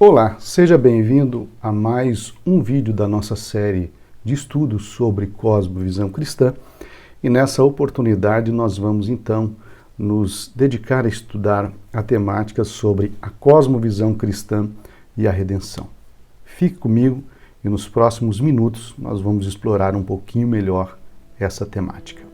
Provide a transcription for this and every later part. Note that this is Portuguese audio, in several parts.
Olá, seja bem-vindo a mais um vídeo da nossa série de estudos sobre cosmovisão cristã. E nessa oportunidade nós vamos então nos dedicar a estudar a temática sobre a cosmovisão cristã e a redenção. Fique comigo e nos próximos minutos nós vamos explorar um pouquinho melhor essa temática.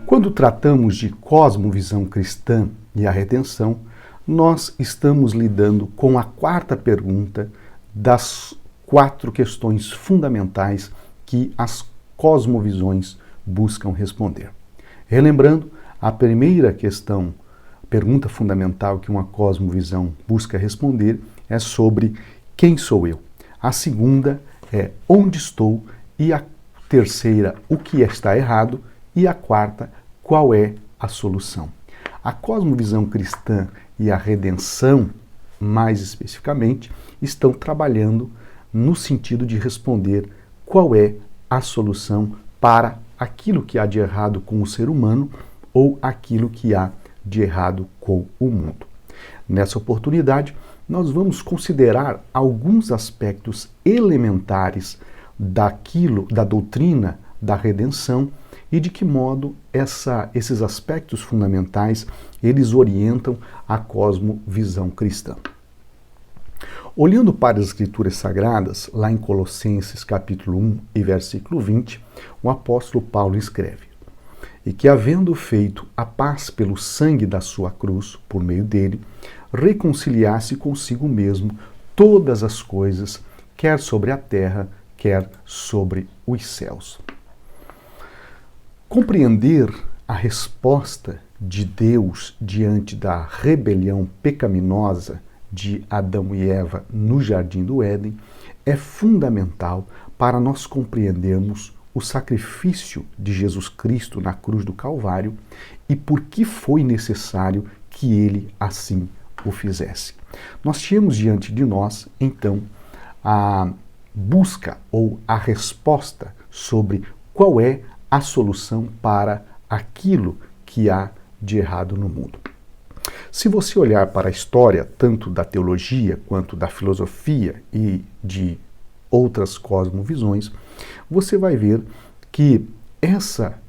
Quando tratamos de cosmovisão cristã e a redenção, nós estamos lidando com a quarta pergunta das quatro questões fundamentais que as cosmovisões buscam responder. Relembrando, a primeira questão, pergunta fundamental que uma cosmovisão busca responder é sobre quem sou eu. A segunda é onde estou e a terceira, o que está errado e a quarta, qual é a solução? A cosmovisão cristã e a redenção, mais especificamente, estão trabalhando no sentido de responder qual é a solução para aquilo que há de errado com o ser humano ou aquilo que há de errado com o mundo. Nessa oportunidade, nós vamos considerar alguns aspectos elementares da doutrina da redenção e de que modo esses aspectos fundamentais eles orientam a cosmovisão cristã. Olhando para as Escrituras Sagradas, lá em Colossenses capítulo 1 e versículo 20, o apóstolo Paulo escreve: "E que, havendo feito a paz pelo sangue da sua cruz, por meio dele, reconciliasse consigo mesmo todas as coisas, quer sobre a terra, quer sobre os céus." Compreender a resposta de Deus diante da rebelião pecaminosa de Adão e Eva no Jardim do Éden é fundamental para nós compreendermos o sacrifício de Jesus Cristo na cruz do Calvário e por que foi necessário que ele assim o fizesse. Nós tínhamos diante de nós, então, a busca ou a resposta sobre qual é a solução para aquilo que há de errado no mundo. Se você olhar para a história, tanto da teologia quanto da filosofia e de outras cosmovisões, você vai ver que essa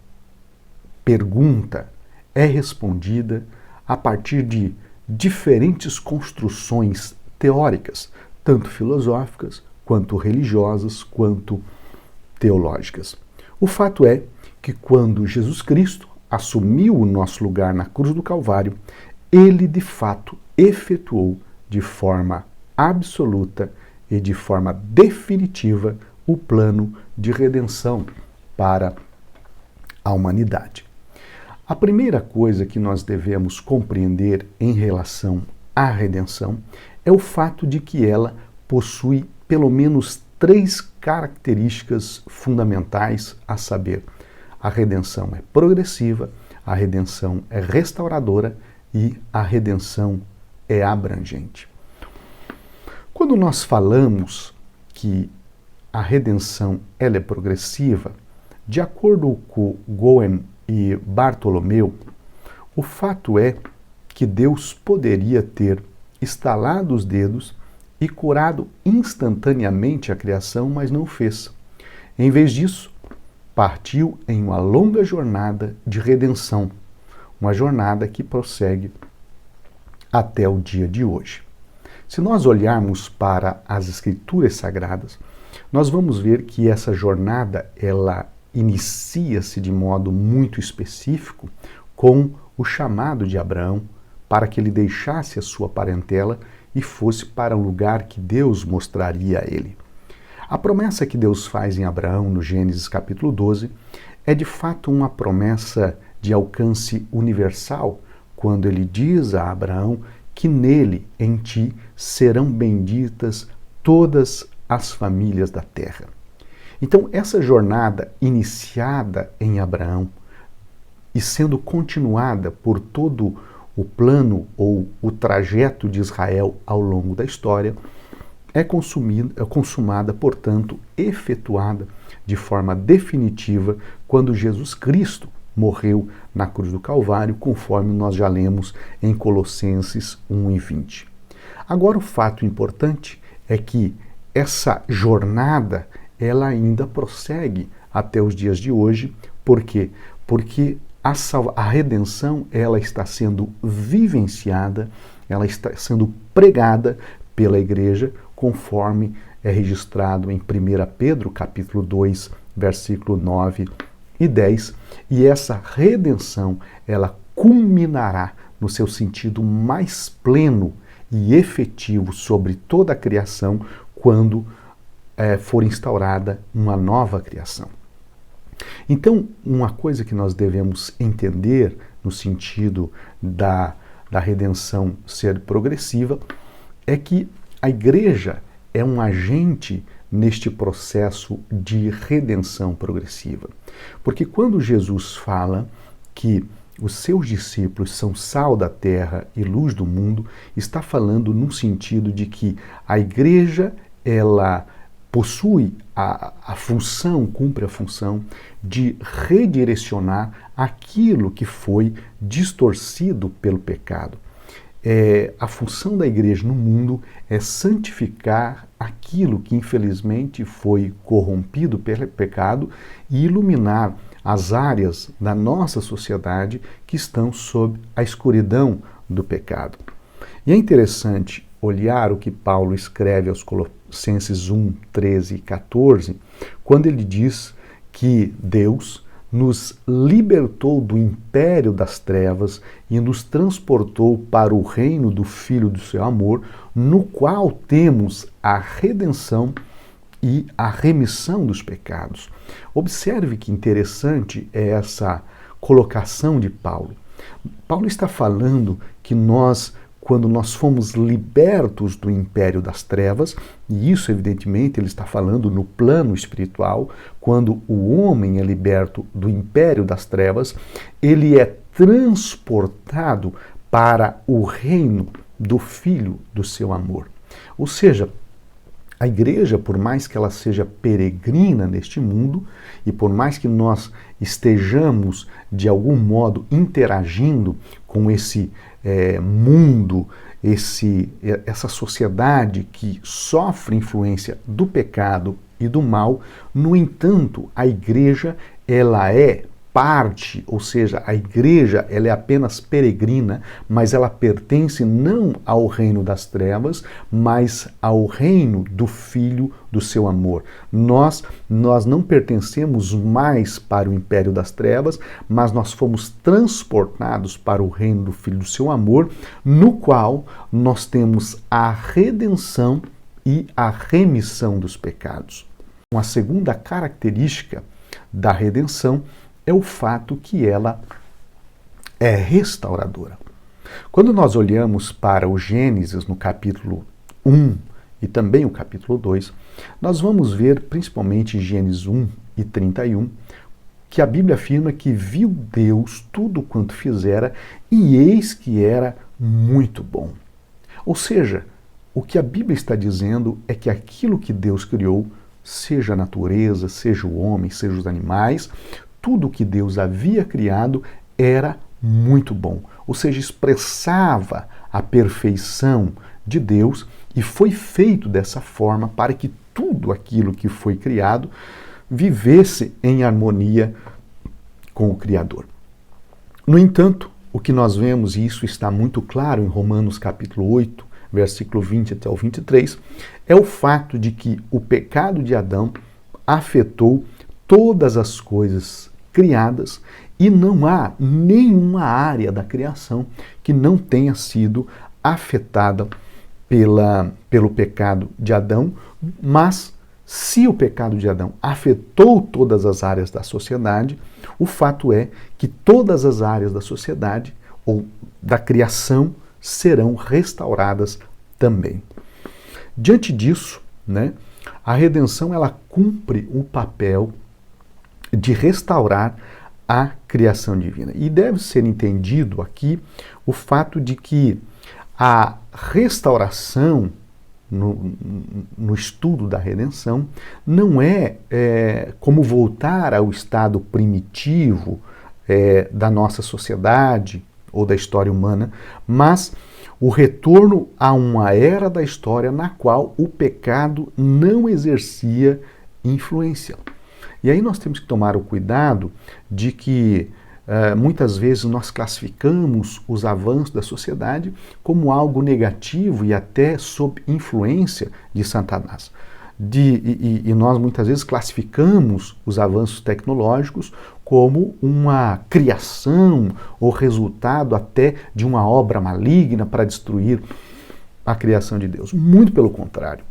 pergunta é respondida a partir de diferentes construções teóricas, tanto filosóficas, quanto religiosas, quanto teológicas. O fato é que quando Jesus Cristo assumiu o nosso lugar na cruz do Calvário, ele de fato efetuou de forma absoluta e de forma definitiva o plano de redenção para a humanidade. A primeira coisa que nós devemos compreender em relação à redenção é o fato de que ela possui pelo menos três características fundamentais, a saber, a redenção é progressiva, a redenção é restauradora e a redenção é abrangente. Quando nós falamos que a redenção ela é progressiva, de acordo com Goen e Bartolomeu, o fato é que Deus poderia ter estalado os dedos e curado instantaneamente a criação, mas não fez. Em vez disso, partiu em uma longa jornada de redenção, uma jornada que prossegue até o dia de hoje. Se nós olharmos para as Escrituras Sagradas, nós vamos ver que essa jornada ela inicia-se de modo muito específico com o chamado de Abraão para que ele deixasse a sua parentela e fosse para um lugar que Deus mostraria a ele. A promessa que Deus faz em Abraão, no Gênesis capítulo 12, é de fato uma promessa de alcance universal, quando ele diz a Abraão que nele, em ti, serão benditas todas as famílias da terra. Então, essa jornada iniciada em Abraão e sendo continuada por todo o plano ou o trajeto de Israel ao longo da história, é consumada, portanto, efetuada de forma definitiva quando Jesus Cristo morreu na cruz do Calvário, conforme nós já lemos em Colossenses 1:20. Agora, o fato importante é que essa jornada ela ainda prossegue até os dias de hoje. Por quê? Porque a redenção ela está sendo vivenciada, ela está sendo pregada pela igreja, conforme é registrado em 1 Pedro, capítulo 2, versículo 9 e 10, e essa redenção, ela culminará no seu sentido mais pleno e efetivo sobre toda a criação, quando for instaurada uma nova criação. Então, uma coisa que nós devemos entender no sentido da redenção ser progressiva é que a igreja é um agente neste processo de redenção progressiva. Porque quando Jesus fala que os seus discípulos são sal da terra e luz do mundo, está falando num sentido de que a igreja, ela possui a função, cumpre a função de redirecionar aquilo que foi distorcido pelo pecado. A função da igreja no mundo é santificar aquilo que infelizmente foi corrompido pelo pecado e iluminar as áreas da nossa sociedade que estão sob a escuridão do pecado. E é interessante olhar o que Paulo escreve aos Colossenses 1, 13 e 14, quando ele diz que Deus nos libertou do império das trevas e nos transportou para o reino do Filho do seu amor, no qual temos a redenção e a remissão dos pecados. Observe que interessante é essa colocação de Paulo. Paulo está falando que quando nós fomos libertos do império das trevas, e isso evidentemente ele está falando no plano espiritual, quando o homem é liberto do império das trevas, ele é transportado para o reino do Filho do seu amor. Ou seja, a igreja, por mais que ela seja peregrina neste mundo, e por mais que nós estejamos, de algum modo, interagindo com esse mundo, essa sociedade que sofre influência do pecado e do mal, no entanto, a igreja, ela é parte, ou seja, a igreja ela é apenas peregrina, mas ela pertence não ao reino das trevas, mas ao reino do Filho do seu amor. Nós não pertencemos mais para o império das trevas, mas nós fomos transportados para o reino do Filho do seu amor, no qual nós temos a redenção e a remissão dos pecados. Uma segunda característica da redenção é o fato que ela é restauradora. Quando nós olhamos para o Gênesis no capítulo 1 e também o capítulo 2, nós vamos ver, principalmente em Gênesis 1 e 31, que a Bíblia afirma que viu Deus tudo quanto fizera e eis que era muito bom. Ou seja, o que a Bíblia está dizendo é que aquilo que Deus criou, seja a natureza, seja o homem, seja os animais, tudo que Deus havia criado era muito bom, ou seja, expressava a perfeição de Deus e foi feito dessa forma para que tudo aquilo que foi criado vivesse em harmonia com o Criador. No entanto, o que nós vemos, e isso está muito claro em Romanos capítulo 8, versículo 20 até o 23, é o fato de que o pecado de Adão afetou todas as coisas criadas e não há nenhuma área da criação que não tenha sido afetada pelo pecado de Adão, mas se o pecado de Adão afetou todas as áreas da sociedade, o fato é que todas as áreas da sociedade ou da criação serão restauradas também. Diante disso, a redenção ela cumpre o papel de restaurar a criação divina. E deve ser entendido aqui o fato de que a restauração no estudo da redenção, não é, como voltar ao estado primitivo da nossa sociedade ou da história humana, mas o retorno a uma era da história na qual o pecado não exercia influência. E aí nós temos que tomar o cuidado de que muitas vezes nós classificamos os avanços da sociedade como algo negativo e até sob influência de Satanás. E nós muitas vezes classificamos os avanços tecnológicos como uma criação ou resultado até de uma obra maligna para destruir a criação de Deus. Muito pelo contrário.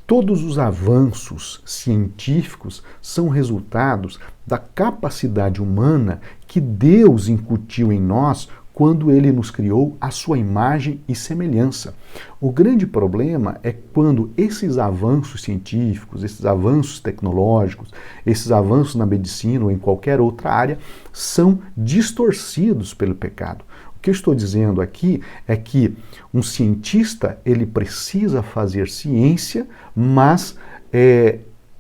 Todos os avanços científicos são resultados da capacidade humana que Deus incutiu em nós quando Ele nos criou à sua imagem e semelhança. O grande problema é quando esses avanços científicos, esses avanços tecnológicos, esses avanços na medicina ou em qualquer outra área são distorcidos pelo pecado. O que eu estou dizendo aqui é que um cientista ele precisa fazer ciência, mas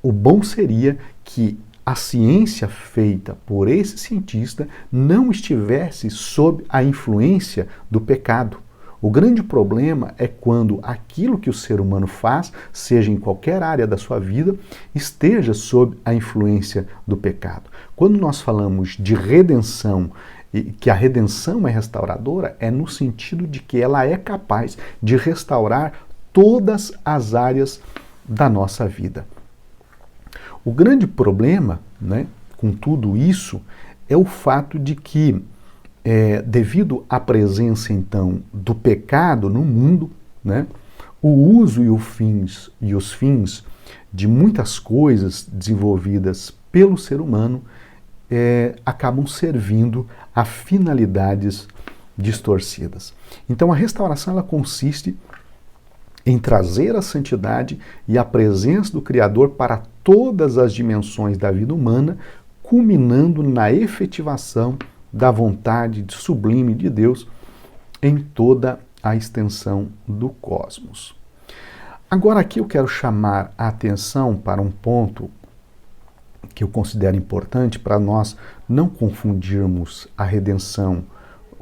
o bom seria que a ciência feita por esse cientista não estivesse sob a influência do pecado. O grande problema é quando aquilo que o ser humano faz, seja em qualquer área da sua vida, esteja sob a influência do pecado. Quando nós falamos de redenção, e que a redenção é restauradora, é no sentido de que ela é capaz de restaurar todas as áreas da nossa vida. O grande problema, né, com tudo isso é o fato de que, devido à presença então do pecado no mundo, né, o uso e os fins de muitas coisas desenvolvidas pelo ser humano acabam servindo a finalidades distorcidas. Então a restauração ela consiste em trazer a santidade e a presença do Criador para todas as dimensões da vida humana, culminando na efetivação da vontade sublime de Deus em toda a extensão do cosmos. Agora aqui eu quero chamar a atenção para um ponto que eu considero importante para nós não confundirmos a redenção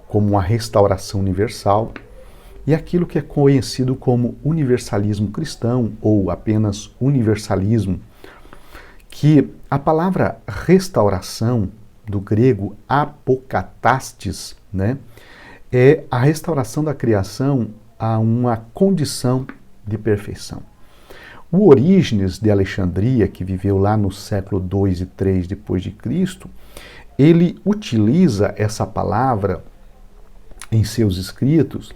como uma restauração universal e aquilo que é conhecido como universalismo cristão ou apenas universalismo, que a palavra restauração, do grego apocatastes, né, é a restauração da criação a uma condição de perfeição. O Orígenes de Alexandria, que viveu lá no século 2 e 3 depois de Cristo, ele utiliza essa palavra em seus escritos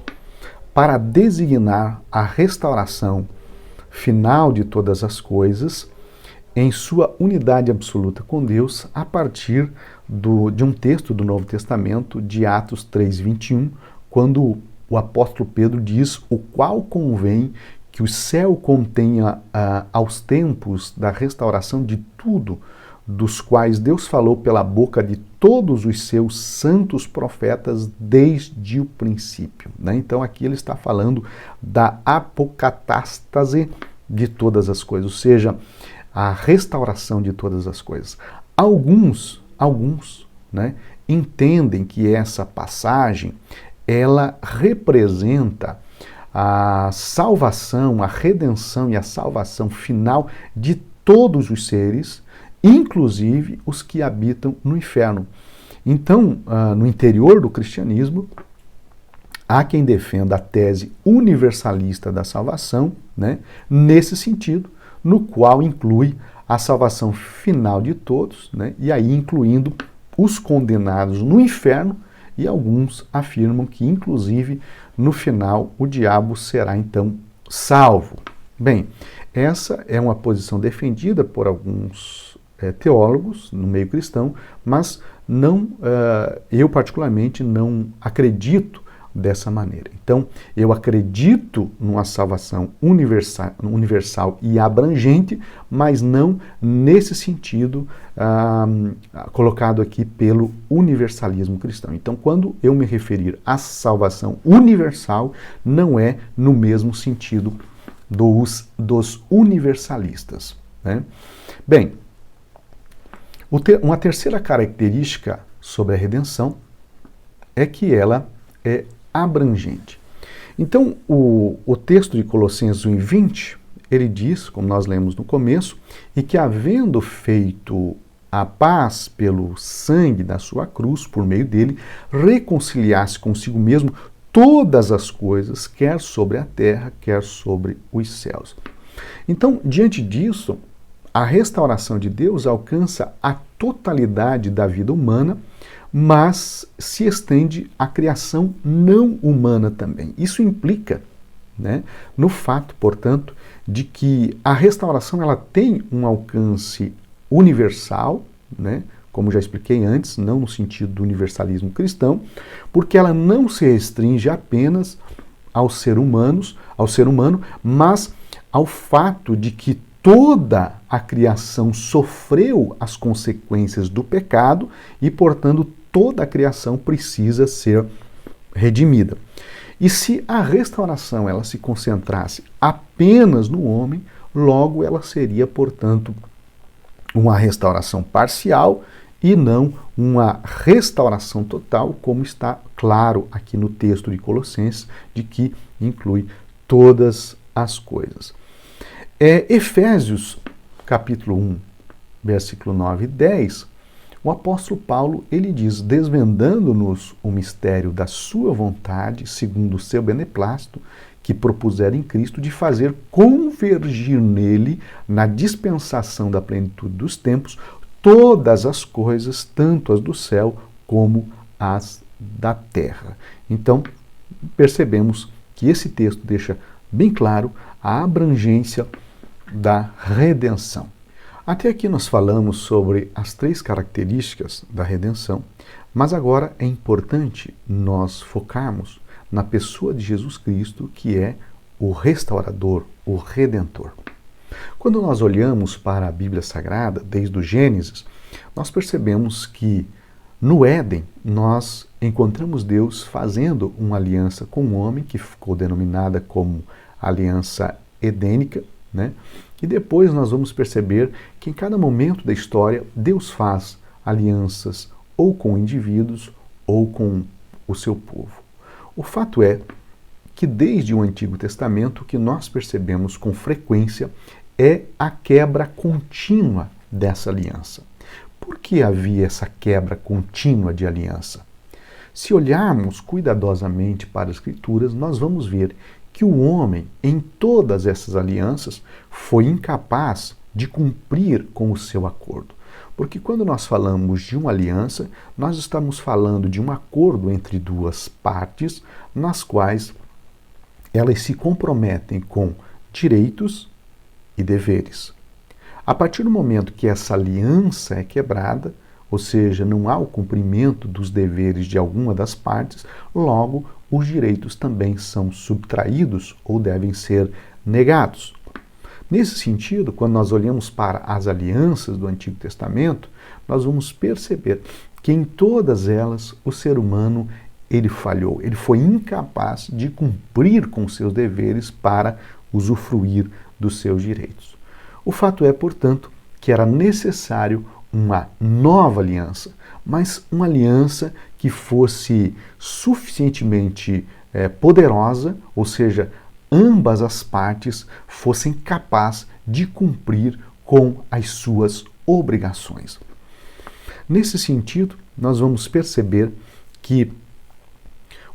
para designar a restauração final de todas as coisas em sua unidade absoluta com Deus a partir de um texto do Novo Testamento de Atos 3:21, quando o apóstolo Pedro diz: o qual convém que o céu contenha aos tempos da restauração de tudo, dos quais Deus falou pela boca de todos os seus santos profetas desde o princípio. Né? Então aqui ele está falando da apocatástase de todas as coisas, ou seja, a restauração de todas as coisas. Alguns, né, entendem que essa passagem ela representa a salvação, a redenção e a salvação final de todos os seres, inclusive os que habitam no inferno. Então, no interior do cristianismo, há quem defenda a tese universalista da salvação, né, nesse sentido, no qual inclui a salvação final de todos, né, e aí incluindo os condenados no inferno, e alguns afirmam que, inclusive, no final, o diabo será, então, salvo. Bem, essa é uma posição defendida por alguns teólogos no meio cristão, mas não, eu particularmente não acredito dessa maneira. Então, eu acredito numa salvação universal e abrangente, mas não nesse sentido colocado aqui pelo universalismo cristão. Então, quando eu me referir à salvação universal, não é no mesmo sentido dos universalistas, né? Bem, uma terceira característica sobre a redenção é que ela é abrangente. Então, o texto de Colossenses 1:20, ele diz, como nós lemos no começo, e que havendo feito a paz pelo sangue da sua cruz, por meio dele, reconciliasse consigo mesmo todas as coisas, quer sobre a terra, quer sobre os céus. Então, diante disso, a restauração de Deus alcança a totalidade da vida humana, mas se estende à criação não humana também. Isso implica, né, no fato, portanto, de que a restauração ela tem um alcance universal, né, como já expliquei antes, não no sentido do universalismo cristão, porque ela não se restringe apenas ao ser humano, mas ao fato de que toda a criação sofreu as consequências do pecado e, portanto, toda a criação precisa ser redimida. E se a restauração ela se concentrasse apenas no homem, logo ela seria, portanto, uma restauração parcial e não uma restauração total, como está claro aqui no texto de Colossenses, de que inclui todas as coisas. Efésios, capítulo 1, versículo 9 e 10, o apóstolo Paulo, ele diz, desvendando-nos o mistério da sua vontade, segundo o seu beneplácito, que propusera em Cristo de fazer convergir nele, na dispensação da plenitude dos tempos, todas as coisas, tanto as do céu como as da terra. Então, percebemos que esse texto deixa bem claro a abrangência da redenção. Até aqui nós falamos sobre as três características da redenção, mas agora é importante nós focarmos na pessoa de Jesus Cristo, que é o restaurador, o redentor. Quando nós olhamos para a Bíblia Sagrada, desde o Gênesis, nós percebemos que no Éden nós encontramos Deus fazendo uma aliança com o homem, que ficou denominada como aliança edênica, né? E depois nós vamos perceber que em cada momento da história Deus faz alianças ou com indivíduos ou com o seu povo. O fato é que desde o Antigo Testamento o que nós percebemos com frequência é a quebra contínua dessa aliança. Por que havia essa quebra contínua de aliança? Se olharmos cuidadosamente para as Escrituras, nós vamos ver que o homem, em todas essas alianças, foi incapaz de cumprir com o seu acordo. Porque quando nós falamos de uma aliança, nós estamos falando de um acordo entre duas partes, nas quais elas se comprometem com direitos e deveres. A partir do momento que essa aliança é quebrada, ou seja, não há o cumprimento dos deveres de alguma das partes, logo os direitos também são subtraídos ou devem ser negados. Nesse sentido, quando nós olhamos para as alianças do Antigo Testamento, nós vamos perceber que em todas elas o ser humano ele falhou, ele foi incapaz de cumprir com seus deveres para usufruir dos seus direitos. O fato é, portanto, que era necessário uma nova aliança, mas uma aliança que fosse suficientemente poderosa, ou seja, ambas as partes fossem capazes de cumprir com as suas obrigações. Nesse sentido, nós vamos perceber que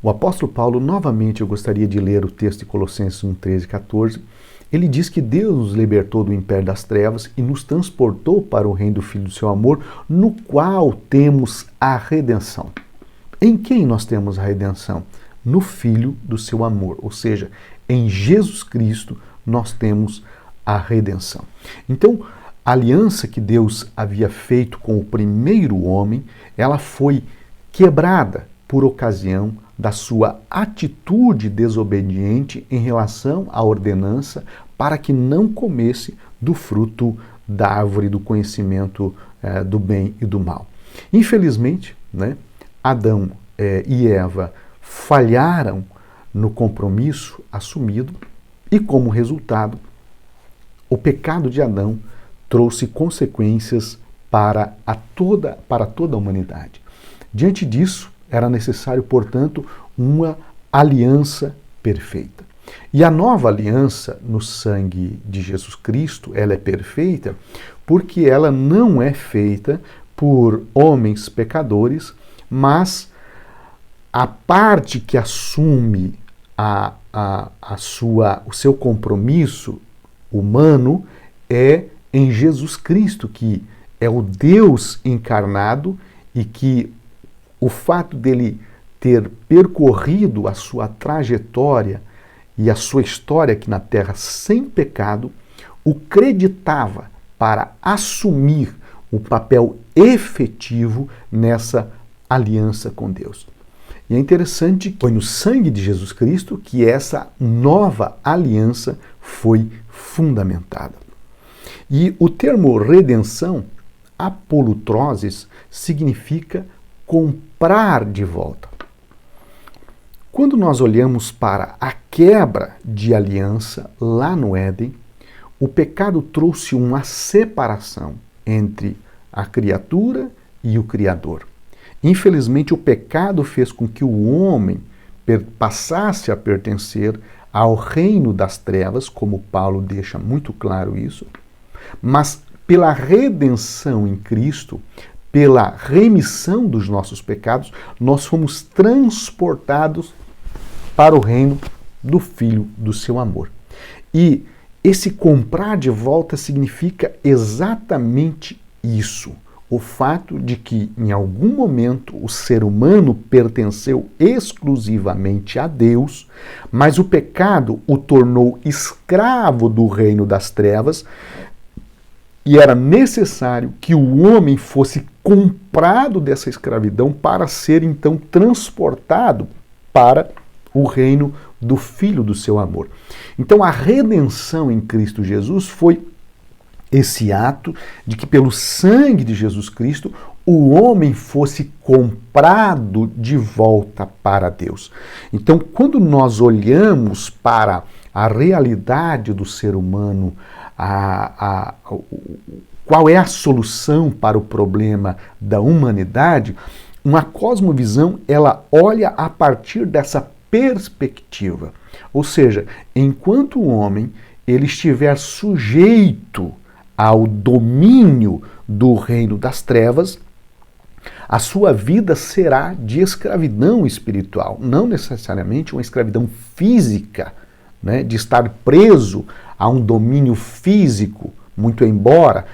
o apóstolo Paulo, novamente eu gostaria de ler o texto de Colossenses 1, 13 e 14, ele diz que Deus nos libertou do império das trevas e nos transportou para o reino do Filho do seu amor, no qual temos a redenção. Em quem nós temos a redenção? No Filho do seu amor, ou seja, em Jesus Cristo nós temos a redenção. Então, a aliança que Deus havia feito com o primeiro homem, ela foi quebrada por ocasião da sua atitude desobediente em relação à ordenança para que não comesse do fruto da árvore do conhecimento do bem e do mal. Infelizmente, né, Adão e Eva falharam no compromisso assumido E como resultado, o pecado de Adão trouxe consequências para toda a humanidade. Diante disso, era necessário, portanto, uma aliança perfeita. E a nova aliança no sangue de Jesus Cristo, ela é perfeita porque ela não é feita por homens pecadores, mas a parte que assume o seu compromisso humano é em Jesus Cristo, que é o Deus encarnado e que o fato dele ter percorrido a sua trajetória e a sua história aqui na Terra sem pecado, o creditava para assumir o papel efetivo nessa aliança com Deus. E é interessante que foi no sangue de Jesus Cristo que essa nova aliança foi fundamentada. E o termo redenção, apolutroses, significa comprar de volta. Quando nós olhamos para a quebra de aliança lá no Éden, o pecado trouxe uma separação entre a criatura e o Criador. Infelizmente, o pecado fez com que o homem passasse a pertencer ao reino das trevas, como Paulo deixa muito claro isso, mas pela redenção em Cristo, pela remissão dos nossos pecados, nós fomos transportados para o reino do Filho do seu amor. E esse comprar de volta significa exatamente isso. O fato de que, em algum momento, o ser humano pertenceu exclusivamente a Deus, mas o pecado o tornou escravo do reino das trevas, e era necessário que o homem fosse comprado dessa escravidão para ser, então, transportado para o reino do Filho do seu amor. Então, a redenção em Cristo Jesus foi esse ato de que pelo sangue de Jesus Cristo o homem fosse comprado de volta para Deus. Então, quando nós olhamos para a realidade do ser humano, qual é a solução para o problema da humanidade, uma cosmovisão, ela olha a partir dessa perspectiva. Ou seja, enquanto o homem ele estiver sujeito ao domínio do reino das trevas, a sua vida será de escravidão espiritual, não necessariamente uma escravidão física, né, de estar preso a um domínio físico, muito embora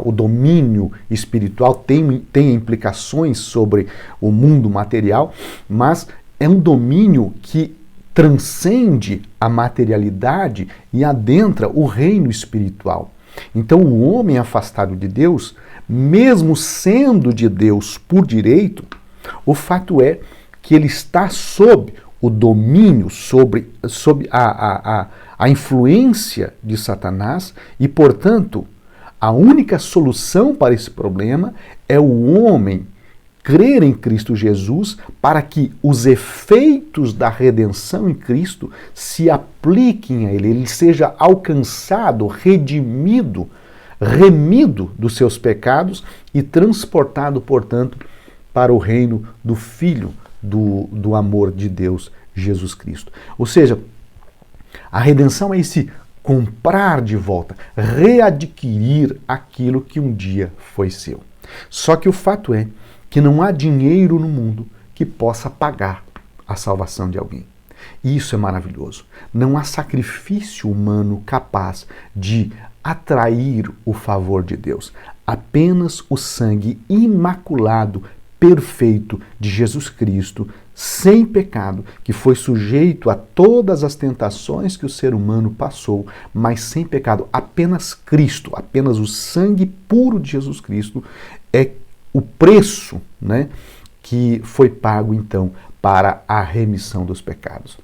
o domínio espiritual tenha implicações sobre o mundo material, mas é um domínio que transcende a materialidade e adentra o reino espiritual. Então, o homem afastado de Deus, mesmo sendo de Deus por direito, o fato é que ele está sob o domínio, sob a influência de Satanás e, portanto, a única solução para esse problema é o homem crer em Cristo Jesus para que os efeitos da redenção em Cristo se apliquem a ele seja alcançado, redimido, remido dos seus pecados e transportado, portanto, para o reino do Filho do amor de Deus, Jesus Cristo. Ou seja, a redenção é esse comprar de volta, readquirir aquilo que um dia foi seu. Só que o fato é que não há dinheiro no mundo que possa pagar a salvação de alguém. E isso é maravilhoso. Não há sacrifício humano capaz de atrair o favor de Deus. Apenas o sangue imaculado, perfeito de Jesus Cristo, sem pecado, que foi sujeito a todas as tentações que o ser humano passou, mas sem pecado. Apenas Cristo, apenas o sangue puro de Jesus Cristo é o preço, né, que foi pago, então, para a remissão dos pecados.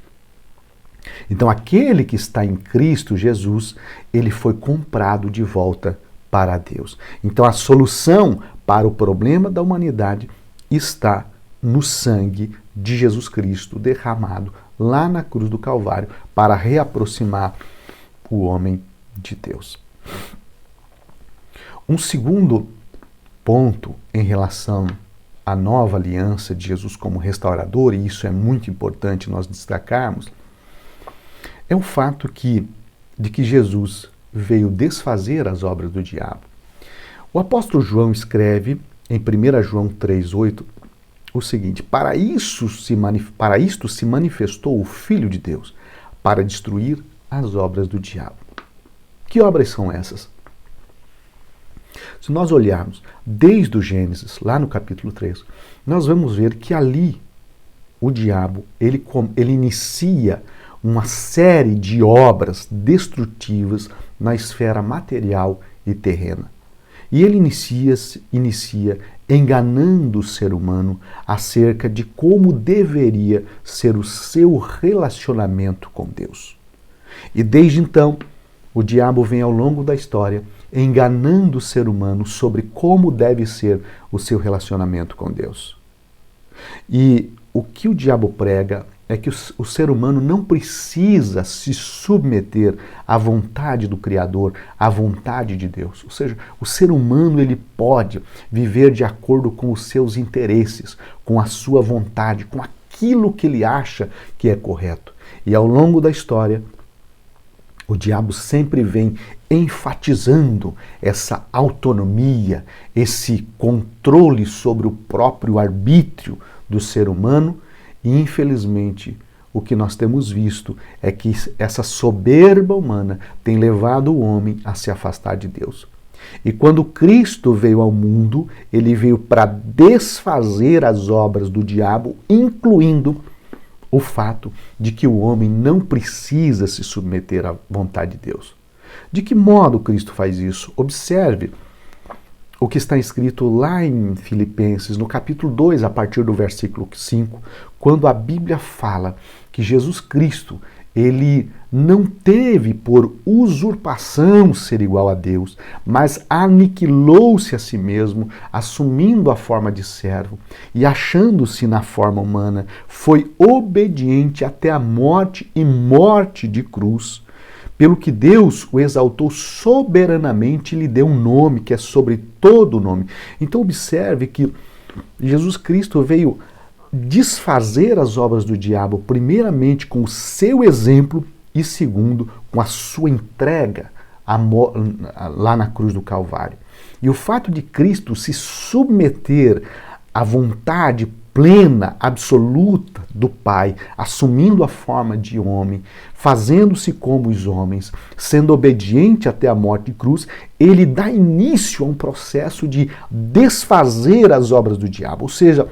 Então, aquele que está em Cristo Jesus, ele foi comprado de volta para Deus. Então, a solução para o problema da humanidade está no sangue de Jesus Cristo derramado lá na cruz do Calvário para reaproximar o homem de Deus. Um segundo ponto em relação à nova aliança de Jesus como restaurador, e isso é muito importante nós destacarmos, é o fato de que Jesus veio desfazer as obras do diabo. O apóstolo João escreve em 1 João 3,8 o seguinte: para isto se manifestou o Filho de Deus, para destruir as obras do diabo. Que obras são essas? Se nós olharmos desde o Gênesis, lá no capítulo 3, nós vamos ver que ali o diabo, ele inicia uma série de obras destrutivas na esfera material e terrena. E ele inicia enganando o ser humano acerca de como deveria ser o seu relacionamento com Deus. E desde então, o diabo vem ao longo da história enganando o ser humano sobre como deve ser o seu relacionamento com Deus. E o que o diabo prega é que o ser humano não precisa se submeter à vontade do Criador, à vontade de Deus. Ou seja, o ser humano ele pode viver de acordo com os seus interesses, com a sua vontade, com aquilo que ele acha que é correto. E ao longo da história, o diabo sempre vem enfatizando essa autonomia, esse controle sobre o próprio arbítrio do ser humano. E, infelizmente, o que nós temos visto é que essa soberba humana tem levado o homem a se afastar de Deus. E quando Cristo veio ao mundo, ele veio para desfazer as obras do diabo, incluindo o fato de que o homem não precisa se submeter à vontade de Deus. De que modo Cristo faz isso? Observe o que está escrito lá em Filipenses, no capítulo 2, a partir do versículo 5, quando a Bíblia fala que Jesus Cristo, ele não teve por usurpação ser igual a Deus, mas aniquilou-se a si mesmo, assumindo a forma de servo e achando-se na forma humana, foi obediente até a morte e morte de cruz. Pelo que Deus o exaltou soberanamente e lhe deu um nome que é sobre todo nome. Então observe que Jesus Cristo veio desfazer as obras do diabo, primeiramente com o seu exemplo e segundo com a sua entrega lá na cruz do Calvário. E o fato de Cristo se submeter à vontade plena, absoluta do Pai, assumindo a forma de homem, fazendo-se como os homens, sendo obediente até a morte de cruz, ele dá início a um processo de desfazer as obras do diabo. Ou seja,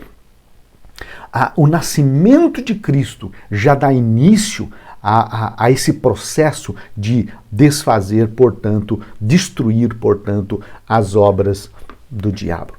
o nascimento de Cristo já dá início a esse processo de desfazer, portanto, destruir, portanto, as obras do diabo.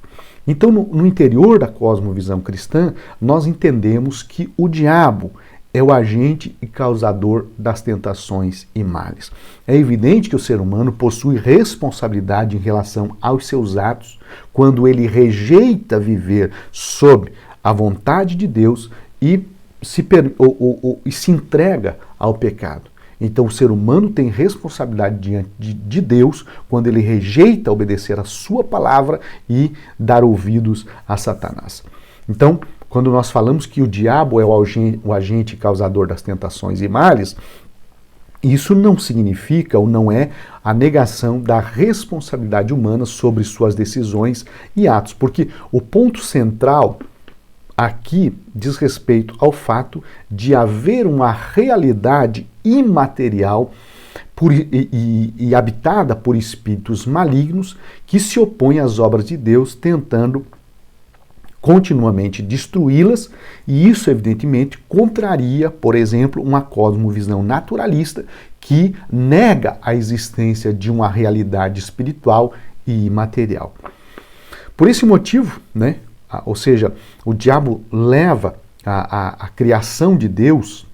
Então, no interior da cosmovisão cristã, nós entendemos que o diabo é o agente e causador das tentações e males. É evidente que o ser humano possui responsabilidade em relação aos seus atos quando ele rejeita viver sob a vontade de Deus e se entrega ao pecado. Então o ser humano tem responsabilidade diante de Deus quando ele rejeita obedecer a sua palavra e dar ouvidos a Satanás. Então, quando nós falamos que o diabo é o agente causador das tentações e males, isso não significa ou não é a negação da responsabilidade humana sobre suas decisões e atos, porque o ponto central aqui diz respeito ao fato de haver uma realidade imaterial e habitada por espíritos malignos que se opõem às obras de Deus, tentando continuamente destruí-las, e isso evidentemente contraria, por exemplo, uma cosmovisão naturalista que nega a existência de uma realidade espiritual e imaterial. Por esse motivo, ou seja, o diabo leva a criação de Deus,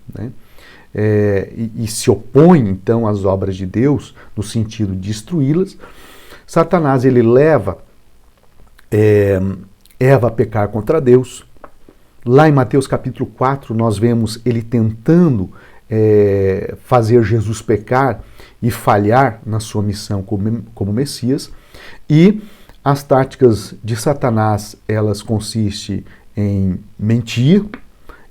e se opõe então às obras de Deus no sentido de destruí-las. Satanás ele leva Eva a pecar contra Deus, Lá em Mateus capítulo 4, nós vemos ele tentando fazer Jesus pecar e falhar na sua missão como Messias. E as táticas de Satanás, elas consistem em mentir,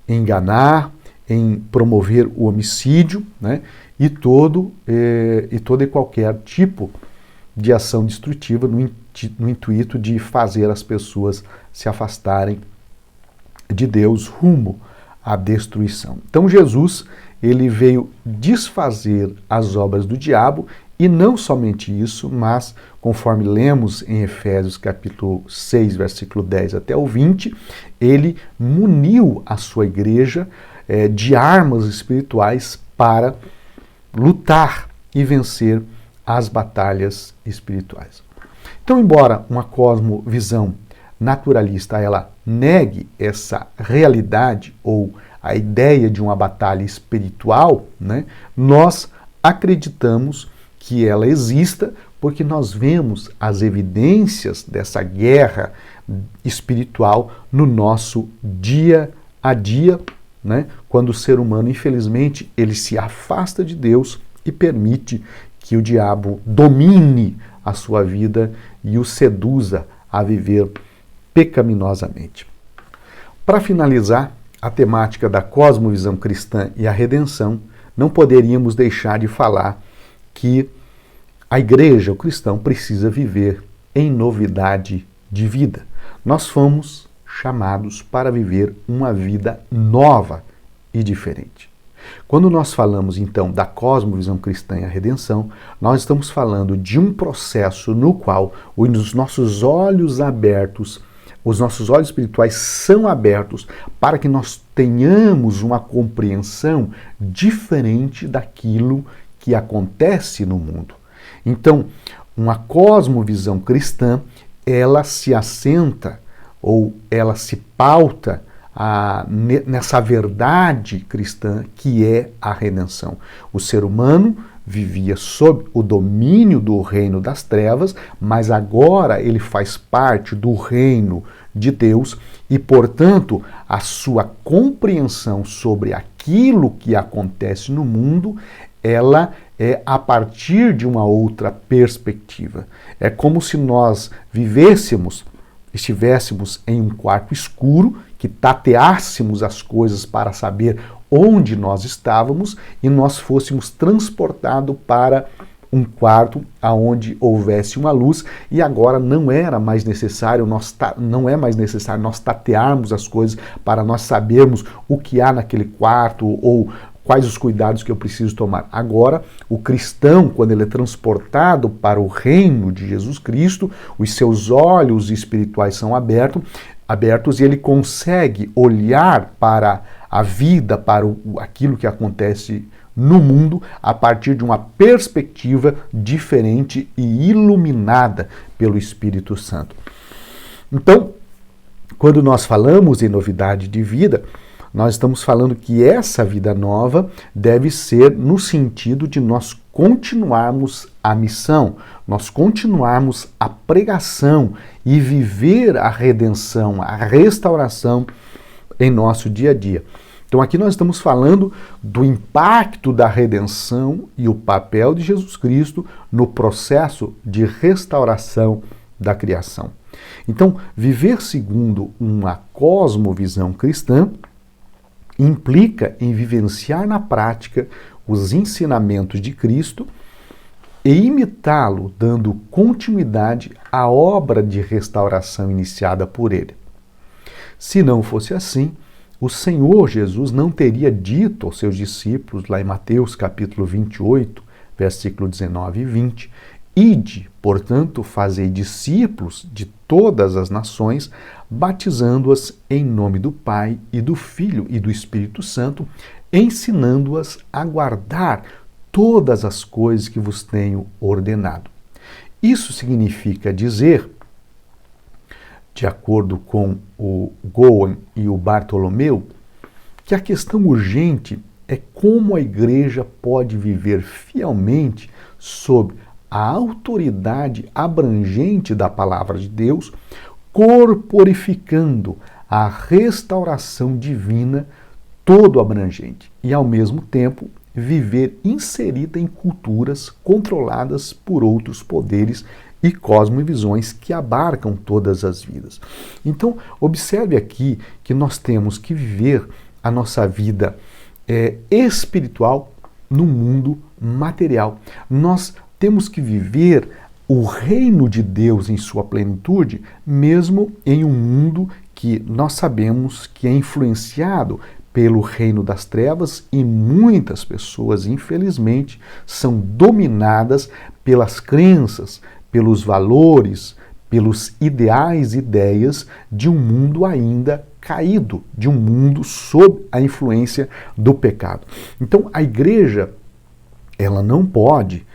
enganar, em promover o homicídio, né? e todo e qualquer tipo de ação destrutiva no intuito de fazer as pessoas se afastarem de Deus rumo à destruição. Então Jesus, ele veio desfazer as obras do diabo, e não somente isso, mas conforme lemos em Efésios capítulo 6, versículo 10 até o 20, ele muniu a sua igreja de armas espirituais para lutar e vencer as batalhas espirituais. Então, embora uma cosmovisão naturalista ela negue essa realidade ou a ideia de uma batalha espiritual, né, nós acreditamos que ela exista porque nós vemos as evidências dessa guerra espiritual no nosso dia a dia, né, quando o ser humano, infelizmente, ele se afasta de Deus e permite que o diabo domine a sua vida e o seduza a viver pecaminosamente. Para finalizar a temática da cosmovisão cristã e a redenção, não poderíamos deixar de falar que a igreja, o cristão, precisa viver em novidade de vida. Nós fomos chamados para viver uma vida nova e diferente. Quando nós falamos, então, da cosmovisão cristã e a redenção, nós estamos falando de um processo no qual os nossos olhos abertos, os nossos olhos espirituais são abertos para que nós tenhamos uma compreensão diferente daquilo que acontece no mundo. Então, uma cosmovisão cristã, ela se assenta ou ela se pauta nessa verdade cristã que é a redenção. O ser humano vivia sob o domínio do reino das trevas, mas agora ele faz parte do reino de Deus e, portanto, a sua compreensão sobre aquilo que acontece no mundo, ela é a partir de uma outra perspectiva. É como se nós estivéssemos em um quarto escuro, que tateássemos as coisas para saber onde nós estávamos e nós fôssemos transportados para um quarto aonde houvesse uma luz, e agora não é mais necessário nós tatearmos as coisas para nós sabermos o que há naquele quarto ou quais os cuidados que eu preciso tomar. Agora, o cristão, quando ele é transportado para o reino de Jesus Cristo, os seus olhos espirituais são abertos e ele consegue olhar para a vida, para aquilo que acontece no mundo a partir de uma perspectiva diferente e iluminada pelo Espírito Santo. Então, quando nós falamos em novidade de vida, nós estamos falando que essa vida nova deve ser no sentido de nós continuarmos a missão, nós continuarmos a pregação e viver a redenção, a restauração em nosso dia a dia. Então aqui nós estamos falando do impacto da redenção e o papel de Jesus Cristo no processo de restauração da criação. Então, viver segundo uma cosmovisão cristã implica em vivenciar na prática os ensinamentos de Cristo e imitá-lo, dando continuidade à obra de restauração iniciada por ele. Se não fosse assim, o Senhor Jesus não teria dito aos seus discípulos, lá em Mateus capítulo 28, versículo 19 e 20, Ide, portanto, fazei discípulos de todas as nações, batizando-as em nome do Pai e do Filho e do Espírito Santo, ensinando-as a guardar todas as coisas que vos tenho ordenado. Isso significa dizer, de acordo com o Gowan e o Bartolomeu, que a questão urgente é como a igreja pode viver fielmente sob a autoridade abrangente da palavra de Deus, corporificando a restauração divina todo abrangente e, ao mesmo tempo, viver inserida em culturas controladas por outros poderes e cosmovisões que abarcam todas as vidas. Então, observe aqui que nós temos que viver a nossa vida espiritual no mundo material. Nós temos que viver o reino de Deus em sua plenitude, mesmo em um mundo que nós sabemos que é influenciado pelo reino das trevas e muitas pessoas, infelizmente, são dominadas pelas crenças, pelos valores, pelos ideais e ideias de um mundo ainda caído, de um mundo sob a influência do pecado. Então, a igreja, ela não pode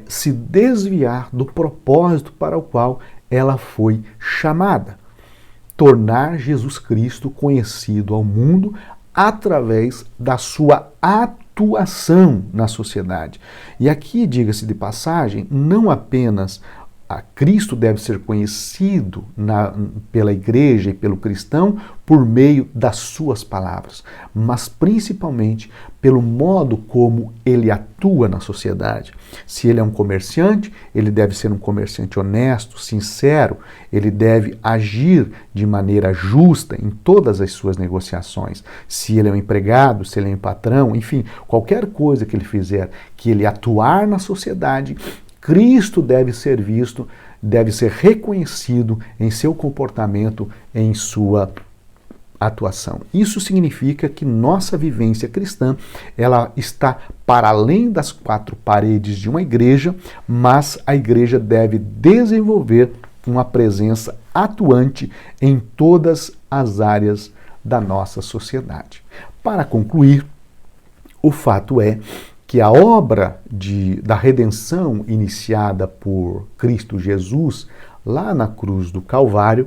se desviar do propósito para o qual ela foi chamada. Tornar Jesus Cristo conhecido ao mundo através da sua atuação na sociedade. E aqui, diga-se de passagem, não apenas Cristo deve ser conhecido pela igreja e pelo cristão por meio das suas palavras, mas principalmente pelo modo como ele atua na sociedade. Se ele é um comerciante, ele deve ser um comerciante honesto, sincero, ele deve agir de maneira justa em todas as suas negociações. Se ele é um empregado, se ele é um patrão, enfim, qualquer coisa que ele fizer, que ele atuar na sociedade, Cristo deve ser visto, deve ser reconhecido em seu comportamento, em sua atuação. Isso significa que nossa vivência cristã, ela está para além das quatro paredes de uma igreja, mas a igreja deve desenvolver uma presença atuante em todas as áreas da nossa sociedade. Para concluir, o fato é que a obra da redenção iniciada por Cristo Jesus lá na cruz do Calvário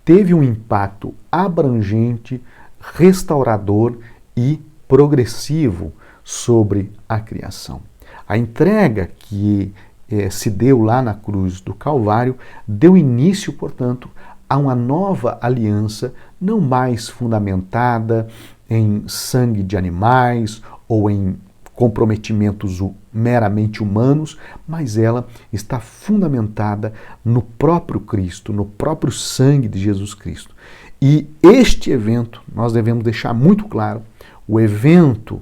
teve um impacto abrangente, restaurador e progressivo sobre a criação. A entrega que se deu lá na cruz do Calvário deu início, portanto, a uma nova aliança não mais fundamentada em sangue de animais ou em comprometimentos meramente humanos, mas ela está fundamentada no próprio Cristo, no próprio sangue de Jesus Cristo. E este evento, nós devemos deixar muito claro, o evento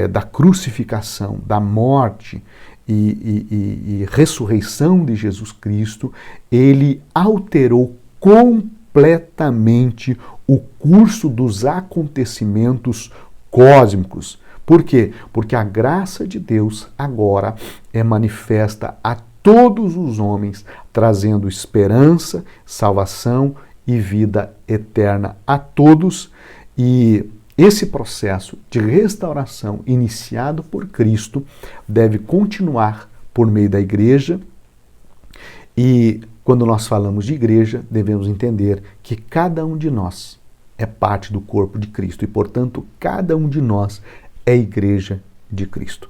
da crucificação, da morte e ressurreição de Jesus Cristo, ele alterou completamente o curso dos acontecimentos cósmicos. Por quê? Porque a graça de Deus agora é manifesta a todos os homens, trazendo esperança, salvação e vida eterna a todos. E esse processo de restauração iniciado por Cristo deve continuar por meio da igreja. E quando nós falamos de igreja, devemos entender que cada um de nós é parte do corpo de Cristo e, portanto, cada um de nós é igreja de Cristo.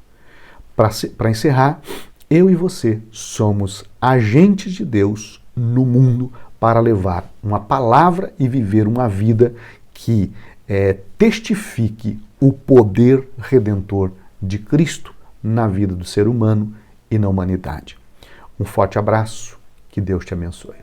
Para encerrar, eu e você somos agentes de Deus no mundo para levar uma palavra e viver uma vida que testifique o poder redentor de Cristo na vida do ser humano e na humanidade. Um forte abraço, que Deus te abençoe.